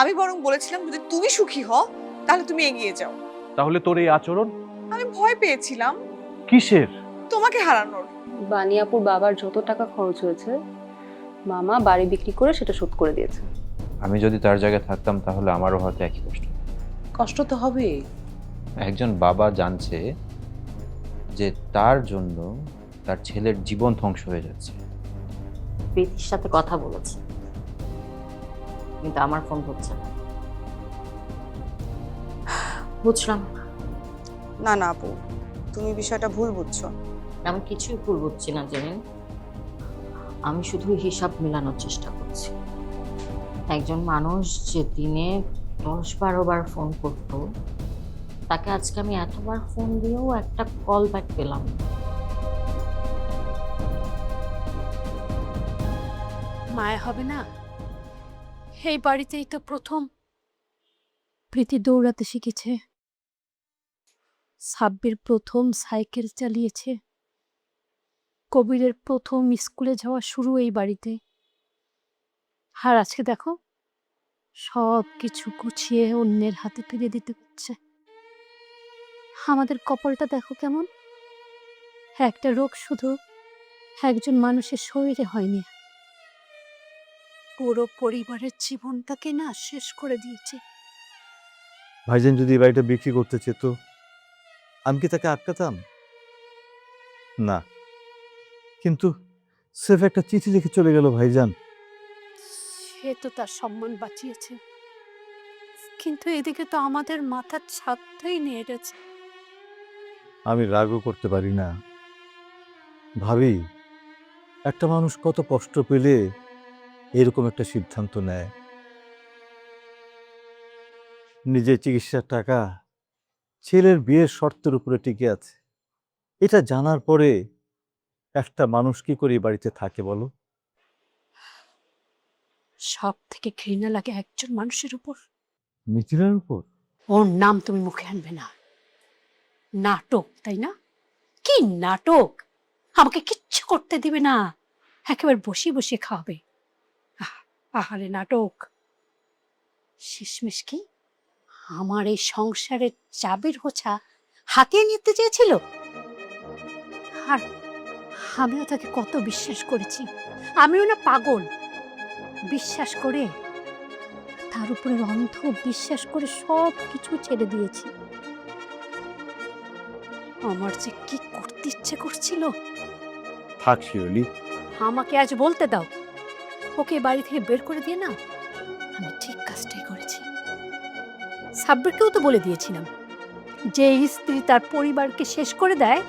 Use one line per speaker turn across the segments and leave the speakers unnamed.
আমি বরং বলেছিলাম যদি তুমি সুখী হও তাহলে তুমি এগিয়ে যাও।
তাহলে তোর এই আচরণ?
আমি ভয় পেয়েছিলাম
কিসের?
তোমাকে হারানোর।
বানিয়াপুর বাবার যত টাকা খরচ হয়েছে মামা বাড়ি বিক্রি করে সেটা শোধ করে দিয়েছে।
আমি যদি তার জায়গায় থাকতাম তাহলে আমারও হয়তো একই কষ্ট।
কষ্ট তো হবে।
একজন বাবা জানছে যে তার জন্য তার ছেলের জীবন ধ্বংস হয়ে যাচ্ছে।
প্রীতির সাথে কথা বলেছি, কিন্তু আমার ফোন ধরছে না। বুঝলাম।
না না আপু, তুমি বিষয়টা ভুল বুঝছো।
আমি কিছুই ভুল বুঝছি না জেনে, আমি শুধু হিসাব মেলানোর চেষ্টা করছি। একজন মানুষ যে দিনে 10-12 বার ফোন করত, তাকে আজকে আমি এতবার ফোন দিয়েও একটা কল ব্যাক পেলাম।
মায়া হবে না? এই বাড়িতেই তো প্রথম প্রীতি দৌড়াতে শিখেছে, সাব্বির প্রথম সাইকেল চালিয়েছে, কবিরের প্রথম স্কুলে যাওয়া শুরু এই বাড়িতে। আর আজকে দেখো সব কিছু গুছিয়ে অন্যের হাতে তুলে দিতে হচ্ছে। আমাদের কপালটা দেখো কেমন, একটা রোগ শুধু একজন মানুষের শরীরে হয়নি, পুরো পরিবারের জীবনটাকে না শেষ করে দিয়েছে।
ভাইজান যদি এই বাড়িটা বিক্রি করতে চেত, আমি কি তাকে আটকাতাম? না, কিন্তু সেফ একটা চিঠি লিখে চলে গেল ভাইজান।
সে তো তার সম্মান বাঁচিয়েছে, কিন্তু এদিকে তো আমাদের মাথার ছাদটাই নিয়ে গেছে।
আমি রাগও করতে পারি না। ভাবি, একটা মানুষ কত কষ্ট পেলে এরকম একটা সিদ্ধান্ত নেয়। নিজের চিকিৎসার টাকা ছেলের বিয়ের শর্তের উপরে টিকে আছে, এটা জানার পরে একটা মানুষ কি করে এই বাড়িতে থাকে বলো?
সব থেকে ঘৃণা লাগে একজন মানুষের উপর,
মিথিলার উপর।
ওর নাম তুমি মুখে আনবে না। নাটক, তাই না? কি নাটক! আমাকে কিচ্ছু করতে দিবে না, একেবারে বসিয়ে বসিয়ে খাওয়াবে। আহারে নাটক! শেষমেশ কি আমার এই সংসারের চাবির হোঁচা হাতিয়ে নিতে চেয়েছিল। আর আমিও তাকে কত বিশ্বাস করেছি, আমিও না পাগল। বিশ্বাস করে, তার উপরে অন্ধ বিশ্বাস করে সব কিছু ছেড়ে দিয়েছি। আমার যে কি করতে ইচ্ছে করছিল।
থাক শিরলি,
আমাকে আজ বলতে দাও, ওকে বাড়ি থেকে বের করে দিয়ে না আমি ঠিক কাজটাই করেছি। সাব্বিরকেও তো বলে দিয়েছিলাম, যে স্ত্রী তার পরিবারকে শেষ করে দেয়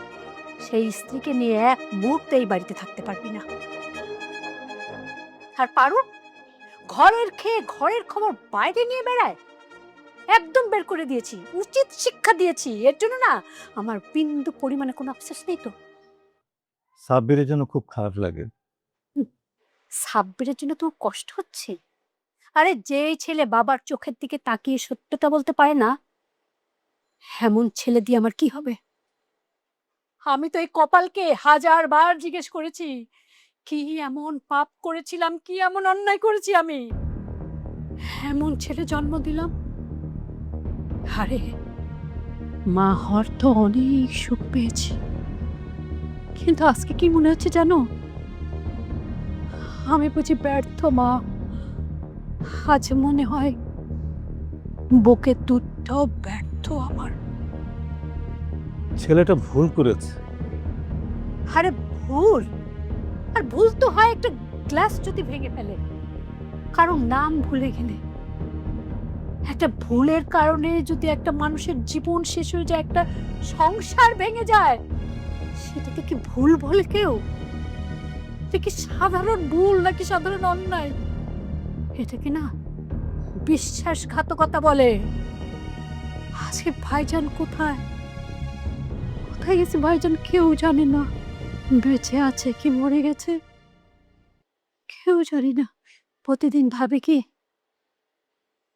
সেই স্ত্রীকে নিয়ে এক মুহূর্তে এই বাড়িতে থাকতে পারবি না। আর পারুন ঘরের খেয়ে ঘরের খবর বাইরে নিয়ে বেড়ায়, একদম বের করে দিয়েছি, উচিত শিক্ষা দিয়েছি। এর জন্য না আমার বিন্দু পরিমাণে কোনো আফসোস নেই। তো
সাব্বিরের জন্য খুব খারাপ লাগে।
সাব্বিরের জন্য তো কষ্ট হচ্ছে। আরে যে ছেলে বাবার চোখের দিকে তাকিয়ে সত্যটা বলতে পারে না, এমন ছেলে দিয়ে আমার কি হবে? আমি তো এই কপালকে 1000 বার জিজ্ঞেস করেছি, কি এমন পাপ করেছিলাম, কি এমন অন্যায় করেছি আমি, এমন ছেলে জন্ম দিলাম। আরে মা হওয়ার তো অনেক সুখ পেয়েছি, কিন্তু আজকে কি মনে হচ্ছে জানো, আমি বুঝি ব্যর্থ মা, আজ মনে হয় বুকের দুধটাও ব্যর্থ আমার।
ছেলেটা ভুল করেছে।
আরে ভুল, আর ভুল তো হয় একটা গ্লাস যদি ভেঙে ফেলে, কারণ নাম ভুলে গেলে। একটা ভুলের কারণে যদি একটা মানুষের জীবন শেষ হয়ে যায়, একটা সংসার ভেঙে যায়, সেটাকে কি ভুল বলে কেউ? এটা কি সাধারণ ভুল নাকি সাধারণ অন্যায়? এটাকে না বিশ্বাসঘাতকতা বলে। আজকে ভাইজান কোথায় কোথায় গেছে ভাইজান কেউ জানে না। বেঁচে আছে কি মরে গেছে কেউ জানি না। প্রতিদিন ভাবে কি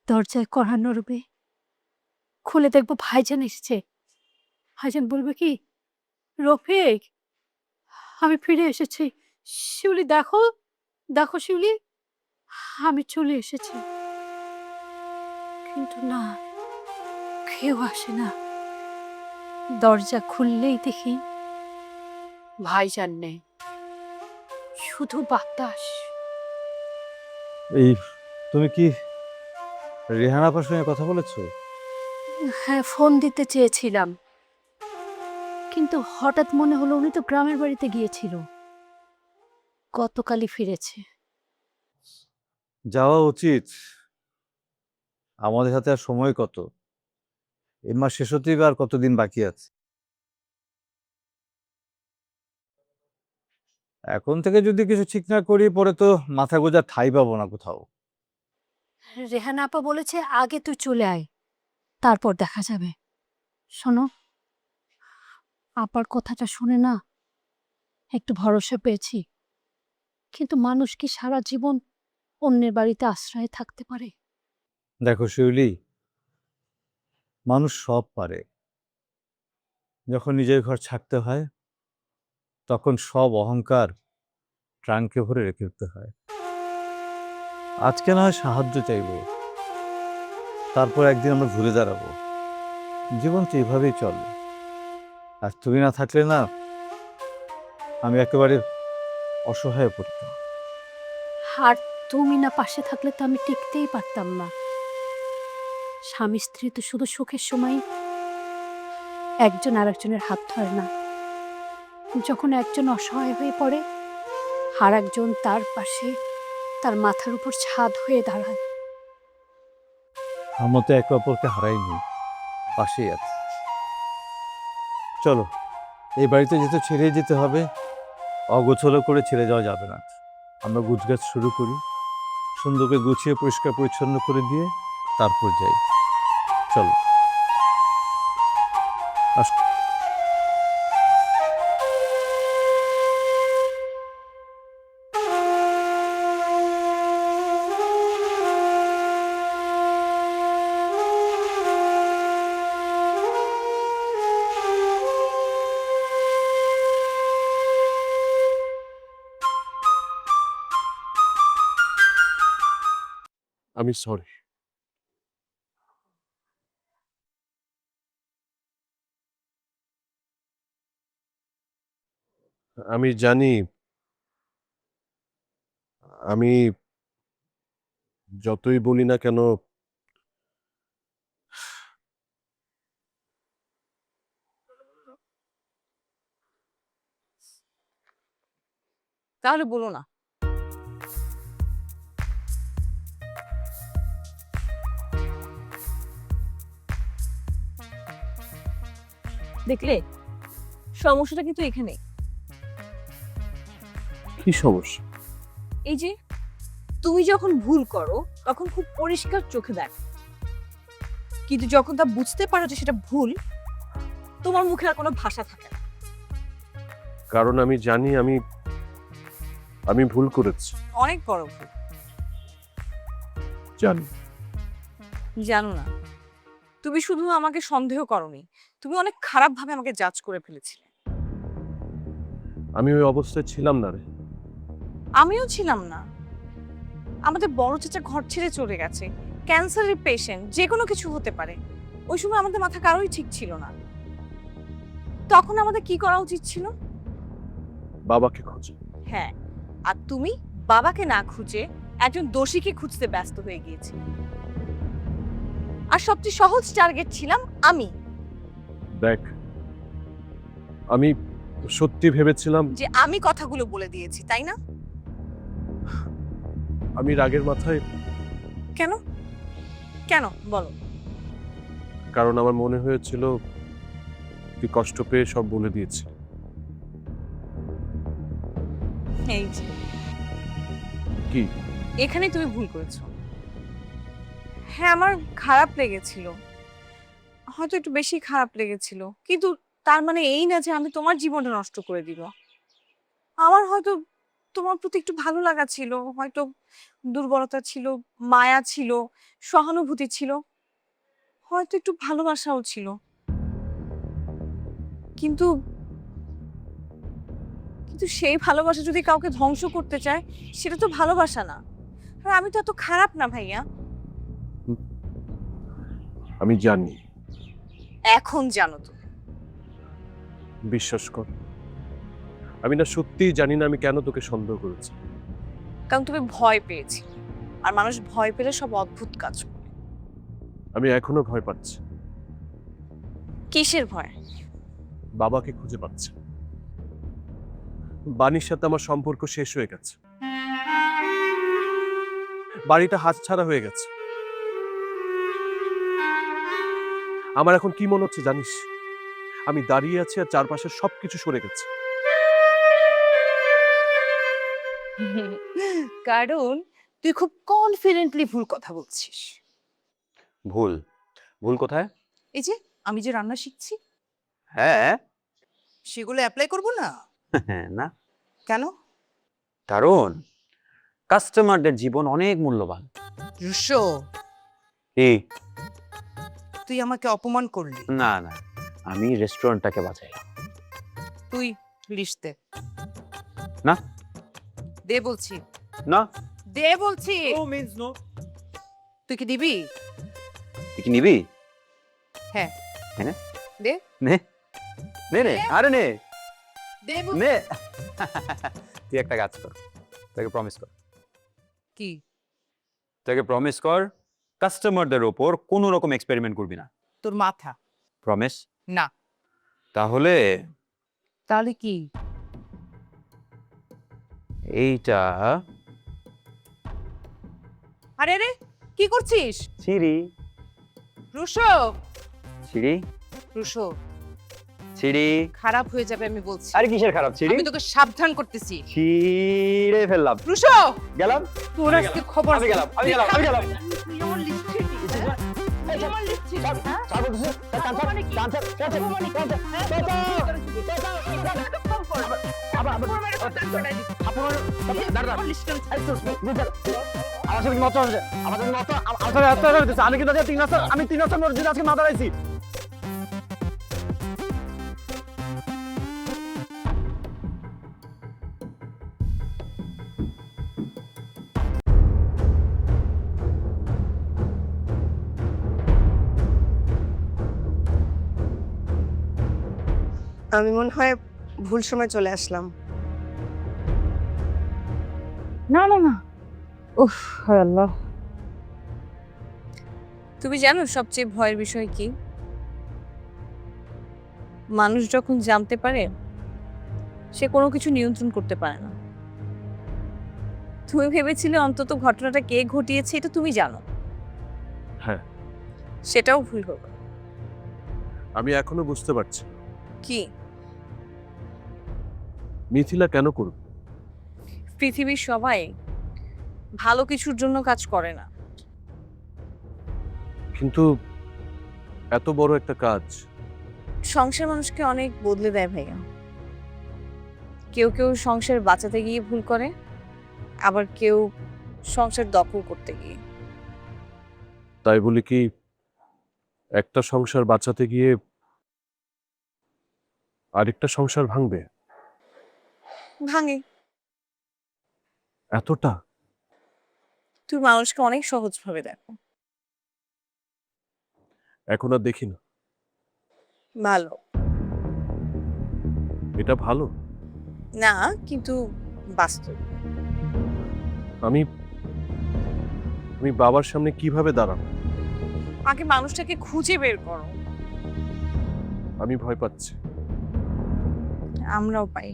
দরজায় কড়া নড়বে, খুলে দেখবো ভাইজান এসেছে। ভাইজান বলবে কি, রফিক আমি ফিরে এসেছি। শিউলি দেখো দেখো শিউলি, আমি চলে এসেছি। কিন্তু না, কেউ আসে না। দরজা খুললেই দেখি ভাইজান নেই, শুধু বাতাস।
এই তুমি কি রেহানা আপার সঙ্গে কথা বলেছো?
হ্যাঁ, ফোন দিতে চেয়েছিলাম, কিন্তু হঠাৎ মনে হলো উনি তো গ্রামের বাড়িতে গিয়েছিল, গতকালই ফিরেছে।
যাওয়া উচিত। আমাদের হাতে আর সময় কত? এই মাস শেষ হতেই আর কতদিন বাকি আছে? এখন থেকে যদি কিছু ঠিক না করি, পরে তো মাথা গোঁজার ঠাঁই পাবো না কোথাও।
রেহানা আপা বলেছে আগে তুই চলে আয়, তারপর দেখা যাবে। শোনো, আপার কথাটা শুনে না একটু ভরসা পেয়েছি, কিন্তু মানুষ কি সারা জীবন অন্যের বাড়িতে আশ্রয়ে থাকতে পারে?
দেখো শিউলি, মানুষ সব পারে। যখন নিজের ঘর ছাড়তে হয়, তখন সব অহংকার ট্রাঙ্কে ভরে রেখে দিতে হয়। আজকে না হয় সাহায্য চাইবো, তারপর একদিন আমরা ঘুরে দাঁড়াবো। জীবন তো এইভাবেই চলে। আর তুমি না থাকলে না, আমি একেবারে অসহায় পড়তাম।
আর তুমি না পাশে থাকলে তো আমি টিকতেই পারতাম না। স্বামী স্ত্রী তো শুধু সুখের সময় একজন আরেকজনের হাত ধরে না, যখন একজন অসহায় হয়ে পড়ে আর একজন তার পাশে তার মাথার উপর ছাদ হয়ে দাঁড়ায়।
আমরা তো একে অপরকে হারাইনি, পাশেই আছে। চলো, এই বাড়িতে যেহেতু ছেড়ে যেতে হবে, অগোছলো করে ছেড়ে যাওয়া যাবে না। আমরা গুছগাছ শুরু করি, সুন্দর করে গুছিয়ে পরিষ্কার পরিচ্ছন্ন করে দিয়ে তারপর যাই। চলো আসো।
আমি সরি। আমি জানি আমি যতই বলি না কেন
তাহলে বলো না।
দেখলে সমস্যাটা কিন্তু এখানে।
কি সমস্যা?
এই যে তুমি যখন ভুল করো তখন খুব পরিষ্কার চোখে দেখ, কিন্তু যখন তা বুঝতে পারো যে সেটা ভুল, তোমার মুখে আর কোনো ভাষা থাকে না।
কারণ আমি জানি আমি ভুল করেছি।
অনেক বড় ভুল।
জানি।
জানো না, তুমি শুধু আমাকে সন্দেহ করোনি, তুমি অনেক খারাপ ভাবে আমাকে জাজ করে ফেলেছিলে।
আমি ওই অবস্থায় ছিলাম না রে।
আমিও ছিলাম না। আমাদের বড় চাচা ঘর ছেড়ে চলে গেছে, ক্যান্সারের পেশেন্ট, যে কোনো কিছু হতে পারে। ওই সময় আমাদের মাথা কারোই ঠিক ছিল না। তখন আমাদের কি করা উচিত ছিল?
বাবাকে খোঁজে।
হ্যাঁ, আর তুমি বাবাকে না খুঁজে একজন দোষীকে খুঁজতে ব্যস্ত হয়ে গিয়েছি। আর সবচেয়ে সহজ টার্গেট ছিলাম আমি।
দেখ, আমি সত্যি ভেবেছিলাম
যে আমি কথাগুলো বলে দিয়েছি, তাই না?
আমি রাগের মাথায়,
কেন কেন বলো।
কারণ আমার মনে হয়েছিল তুই কষ্ট পেয়ে সব বলে দিয়েছিস।
এই যে
কি?
এখানে তুমি ভুল করেছো। হ্যাঁ, আমার খারাপ লেগেছিল, হয়তো একটু বেশি খারাপ লেগেছিল, কিন্তু তার মানে এই না যে আমি তোমার জীবনটা নষ্ট করে দিব। আমার হয়তো তোমার প্রতি একটু ভালো লাগা ছিল, হয়তো দুর্বলতা ছিল, মায়া ছিল, সহানুভূতি ছিল, হয়তো একটু ভালোবাসাও ছিল। কিন্তু কিন্তু সেই ভালোবাসা যদি কাউকে ধ্বংস করতে চায়, সেটা তো ভালোবাসা না। আর আমি তো এত খারাপ না ভাইয়া।
আমি জানি,
এখন জানো তো।
বিশ্বাস কর, আমি না সত্যিই জানি না আমি কেন তোকে সন্দেহ করেছি।
কারণ তুমি ভয় পেয়েছি, আর মানুষ ভয় পেলে সব অদ্ভুত কাজ করে।
আমি এখনো ভয় পাচ্ছি।
কিসের ভয়?
বাবাকে খুঁজে পাচ্ছি। বাণীর সাথে আমার সম্পর্ক শেষ হয়ে গেছে, বাড়িটা হাতছাড়া হয়ে গেছে। আমার এখন কি মনে হচ্ছে জানিস? আমি দাঁড়িয়ে আছি আর চারপাশে সবকিছু সরে গেছে।
কারণ তুই খুব কনফিডেন্টলি ভুল কথা বলছিস।
ভুল? ভুল কোথায়?
এই যে আমি যে রান্না শিখছি,
হ্যাঁ।
সেগুলো অ্যাপ্লাই করব না?
না,
কেন?
কারণ কাস্টমারদের জীবন অনেক মূল্যবান।
রুশো,
কি?
তুই আমাকে অপমান করলি।
না না, আমি রেস্টুরেন্টটাকে বাঁচাইলাম।
তুই লিস্ট দে।
না।
দে বলছি।
না।
দে বলছি। তুই কি দিবি?
তুই কি নিবি?
হ্যাঁ।
হ্যাঁ, নে।
দে।
নে নে নে, আরে নে
দে বলছি।
নে। তুই একটা কাজ কর, তোকে প্রমিস কর,
কি?
তোকে প্রমিস কর কাস্টমারদের ওপর কোনো রকম এক্সপেরিমেন্ট করবি না।
তোর মাথা।
প্রমিস?
না।
তাহলে
তাহলে কি?
এইটা
আরে রে, কি করছিস?
ছিড়ি।
রুশো,
ছিড়ি
রুশো,
ছিড়ি।
খারাপ হয়ে যাবে আমি বলছি।
আরে কিসের খারাপ? ছিড়ি।
আমি তোকে সাবধান করতেছি।
ছিড়ে ফেললাম।
রুশো,
গেলাম।
তোর আজকে খবর
আমি
আছে।
গেলাম, আমি গেলাম, আমি গেলাম।
তুই আমার লিস্ট ছিড়বি, হ্যাঁ? তুই আমার লিস্ট ছিড়বি, হ্যাঁ? মানে কি? মানে কি? হ্যাঁ?
আমি 3 বছর মসজিদে আজকে মা দাঁড়াইছি।
আমি মনে হয় ভুল সময় চলে আসলাম।
না না না, উফ হায় আল্লাহ। তুমি জানো সবচেয়ে ভয়ের বিষয় কি? মানুষ যখন জানতে পারে সে কোনো কিছু নিয়ন্ত্রণ করতে পারে না। তুমি ভেবেছিলে অন্তত ঘটনাটা কে ঘটিয়েছে এটা তুমি জানো।
হ্যাঁ।
সেটাও ভুল হবে।
আমি এখনো বুঝতে পারছি না,
কি?
মিথিলা কেন করবে?
পৃথিবীর সবাই ভালো কিছুর জন্য কাজ করে না।
কিন্তু এত বড় একটা কাজ।
সংসার মানুষকে অনেক বদলে দেয় ভাইয়া। কেউ কেউ সংসার বাঁচাতে গিয়ে ভুল করে, আবার কেউ সংসার দখল করতে গিয়ে।
তাই বলি কি একটা সংসার বাঁচাতে গিয়ে আরেকটা সংসার ভাঙবে?
ভাঙে।
এতটা?
তুমি মানুষকে অনেক সহজ ভাবে দেখো।
এখন আর দেখি না।
ভালো
এটা ভালো
না, কিন্তু বাস্তব।
আমি আমি বাবার সামনে কিভাবে দাঁড়াবো?
আগে মানুষটাকে খুঁজে বের করো।
আমি ভয় পাচ্ছি।
আমরাও পাই।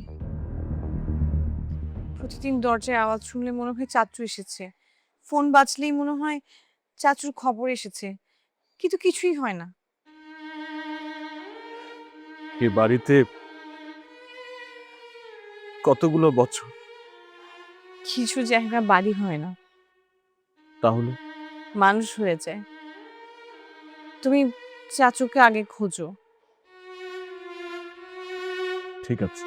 প্রতিদিন দরজায় আওয়াজ শুনলে মনে হয় চাচু এসেছে, ফোন বাজলেই মনে হয় চাচুর খবর এসেছে, কিন্তু কিছুই হয় না।
এই বাড়িতে কতগুলো বছর,
কিছু জায়গা বাড়ি হয় না,
তাহলে
মানুষ হয়ে যায়। তুমি চাচুকে আগে খোঁজো।
ঠিক আছে।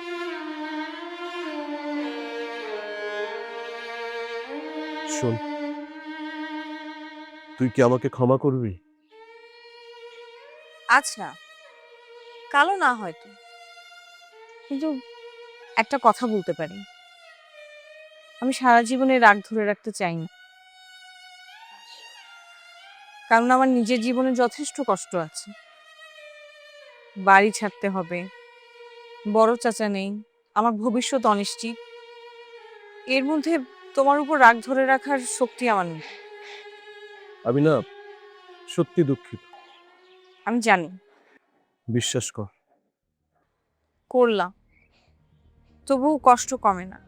শোন, তুই কি আমাকে ক্ষমা করবি?
আজ না, কালও না হয়তো, কিন্তু একটা কথা বলতে পারি, আমি সারা জীবনে রাগ ধরে রাখতে চাই না। কারণ আমার নিজের জীবনে যথেষ্ট কষ্ট আছে। বাড়ি ছাড়তে হবে, বড় চাচা নেই, আমার ভবিষ্যৎ অনিশ্চিত। এর মধ্যে তোমার উপর রাগ ধরে রাখার শক্তি আমার নেই।
আমি না সত্যি দুঃখিত।
আমি জানি।
বিশ্বাস কর।
করলাম, তবুও কষ্ট কমে না।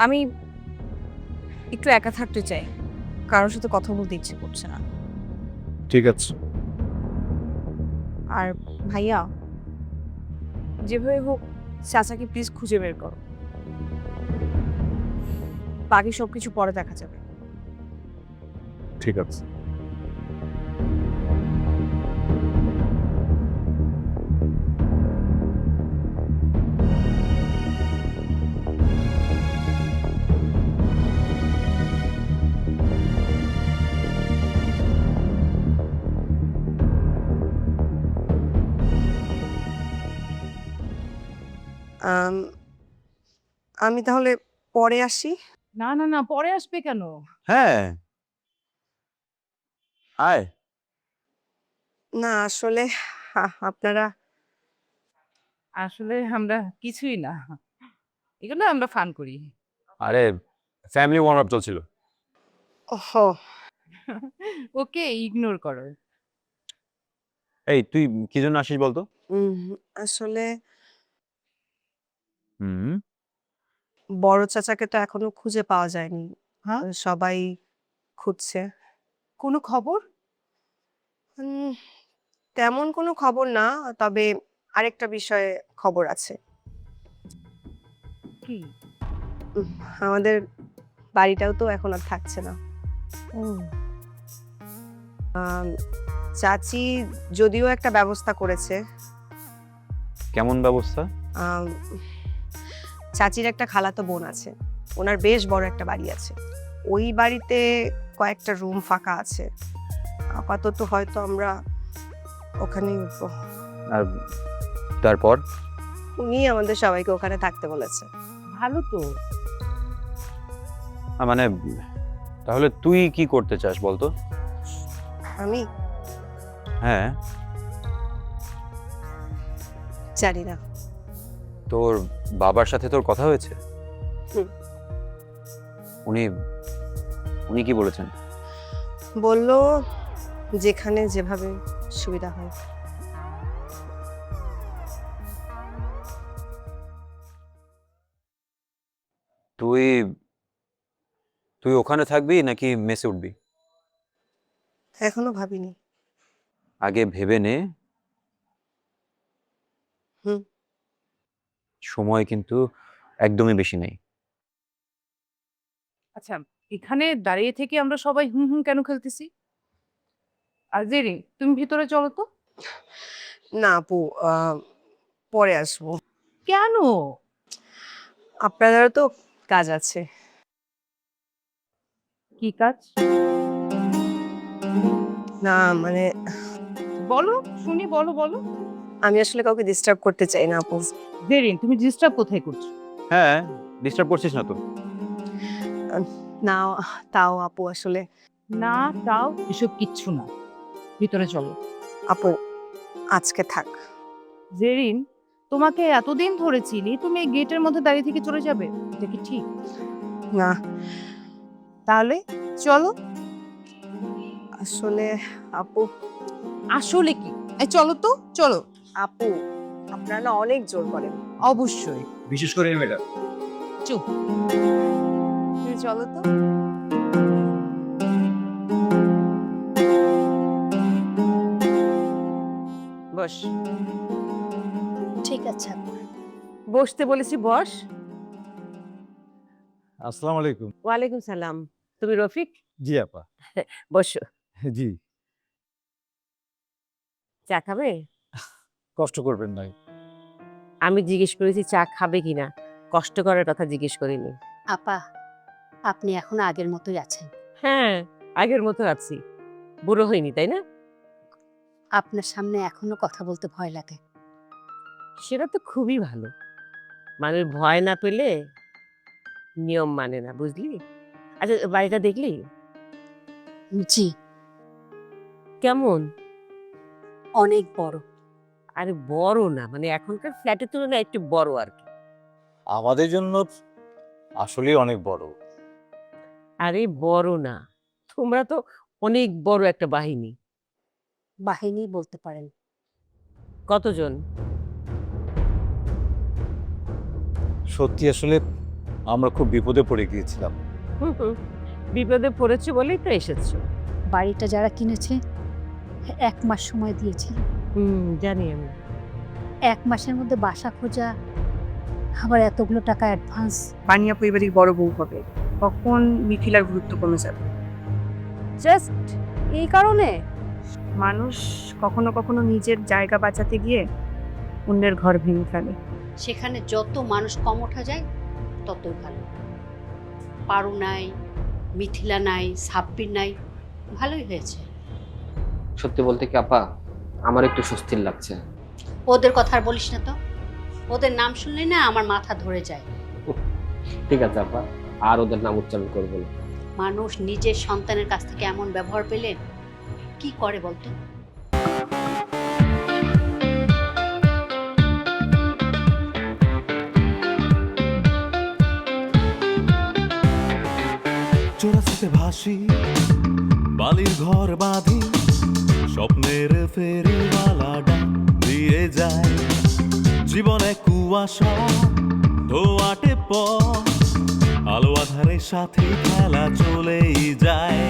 আমি একটু একা থাকতে চাই, কারোর সাথে কথা বলতে ইচ্ছে করছে না।
ঠিক আছে।
আর ভাইয়া, যেভাবে হোক চাচাকে প্লিজ খুঁজে বের করো। বাকি সবকিছু পরে দেখা যাবে।
ঠিক আছে।
আম, আমি তাহলে পরে আসি।
না না না, পরে আসবে কেন?
হ্যাঁ, আয়।
না আসলে আপনারা
আসলে আমরা কিছুই না, এগুলো আমরা ফান করি।
আরে ফ্যামিলি ওয়ার্ম আপ চলছিল।
ওহো,
ওকে ইগনোর করো।
এই তুই কি জন্য আসিস বলতো?
আসলে
হুম।
বড় চাচাকে তো এখনো খুঁজে পাওয়া যায়নি।
হ্যাঁ?
সবাই খুঁজছে।
কোনো খবর?
উম, তেমন কোনো খবর না, তবে আরেকটা বিষয়ে খবর আছে।
কি?
উম, আমাদের বাড়িটাও তো এখন আর থাকছে না। আম, চাচি যদিও একটা ব্যবস্থা করেছে।
কেমন ব্যবস্থা?
আম, চাচির একটা খালাতো বোন আছে, ওনার বেশ বড় একটা বাড়ি আছে। ওই বাড়িতে কয়েকটা রুম ফাঁকা আছে। আপাতত হয়তো আমরা ওখানেই উঠবো।
আর তারপর?
উনি আমাদের সবাইকে ওখানে থাকতে বলেছে।
ভালো তো।
মানে তাহলে তুই কি করতে চাস বলতো?
আমি
হ্যাঁ,
জানি না।
তোর বাবার সাথে তোর কথা হয়েছে?
হুম।
উনি উনি কি বলেছেন?
বললো যেখানে যেভাবে সুবিধা হয়।
তুই তুই ওখানে থাকবি নাকি মেসে উঠবি?
এখনো ভাবিনি।
আগে ভেবে নে।
হুম।
সময় কিন্তু একদমই বেশি নেই।
আচ্ছা, এখানে দাঁড়িয়ে থেকে আমরা সবাই হুম হুম কেন খেলতেছি? আর জেরি, তুমি ভিতরে চলো তো।
না আপু, পরে আসবো।
কেন?
আপনাদেরও তো কাজ আছে।
কি কাজ?
না মানে
বলো শুনি, বলো বলো।
আমি আসলে কাউকে ডিস্টার্ব করতে চাই না আপু।
জেরিন, তুমি ডিস্টার্ব কোথায় করছো?
হ্যাঁ, ডিস্টার্ব করছিস না তো?
না, তাও আপু আসলে
না তাও এসব কিচ্ছু না, ভিতরে চলো।
আপু আজকে থাক।
জেরিন, তোমাকে এতদিন ধরে চিনি, তুমি এই গেটের মধ্যে দাঁড়িয়ে থেকে চলে যাবে? এটা কি ঠিক?
না
তাহলে চলো।
আসলে আপু,
আসলে কি? এই চলো তো, চলো।
আপু আপনারা না অনেক জোর করেন।
অবশ্যই।
বিশেষ করে এই মেয়েটা।
চুপ।
চলো তো।
বস।
ঠিক আছে আপা।
বসতে বলেছি, বস।
আসসালামু আলাইকুম।
ওয়ালাইকুম সালাম। তুমি রফিক?
জি আপা।
বসো।
জি,
চা খাবে?
কষ্ট করবেন না।
আমি জিজ্ঞেস করেছি চা খাবে কিনা, কষ্ট করার কথা জিজ্ঞেস করিনি।
আপা, আপনি এখন আগের মতোই আছেন।
হ্যাঁ, আগের মতো আছি, বুড়ো হয়নি, তাই না?
আপনার সামনে এখনো কথা বলতে ভয় লাগে।
সেটা তো খুবই ভালো। মানুষ ভয় না পেলে নিয়ম মানে না, বুঝলি? আচ্ছা, বাড়িটা দেখলি
জি,
কেমন?
অনেক বড়।
আরে বড় না, মানে এখনকার ফ্ল্যাটের তুলনায় একটু বড় আর কি।
আমাদের জন্য আসলে অনেক বড়।
আরে বড় না, তোমরা তো অনেক বড় একটা বাহিনী।
বাহিনী বলতে পারেন।
কতজন?
সত্যি আসলে আমরা খুব বিপদে পড়ে গিয়েছিলাম।
বিপদে পড়েছে বলেই তো এসেছো।
বাড়িটা যারা কিনেছে 1 মাস সময় দিয়েছিল।
জানি আমি।
1 মাসের মধ্যে বাসা খোঁজা, আবার এতগুলো টাকা অ্যাডভান্স।
বানিয়া পরিবারের বড় বউ হবে, কখন মিথিলার গুরুত্ব কমে যাবে।
জাস্ট এই কারণে
মানুষ কখনো কখনো নিজের জায়গা বাঁচাতে গিয়ে অন্যের ঘর ভেঙে ফেলে।
সেখানে যত মানুষ কম ওঠা যায় ততই ভালো। পারু নাই, মিথিলা নাই, সাব্বির নাই, ভালোই হয়েছে।
সত্যি বলতে কি আপা, আমার একটু স্বস্তির লাগছে।
ওদের কথা আর বলিস না তো, ওদের নাম শুনলে না আমার মাথা ধরে যায়।
ঠিক আছে আপা, আর ওদের নাম উচ্চারণ করবো না।
মানুষ নিজের সন্তানের কাছ থেকে এমন ব্যবহার পেলে কি করে বলতো?
চোরাস্রোতে ভাসি, বালির ঘর বাঁধি, স্বপ্নের ফেরিওয়ালাটা দিয়ে যায়। জীবনে কুয়াশা ধোয়াটে পথ, আলো আধারের সাথে খেলা চলেই যায়।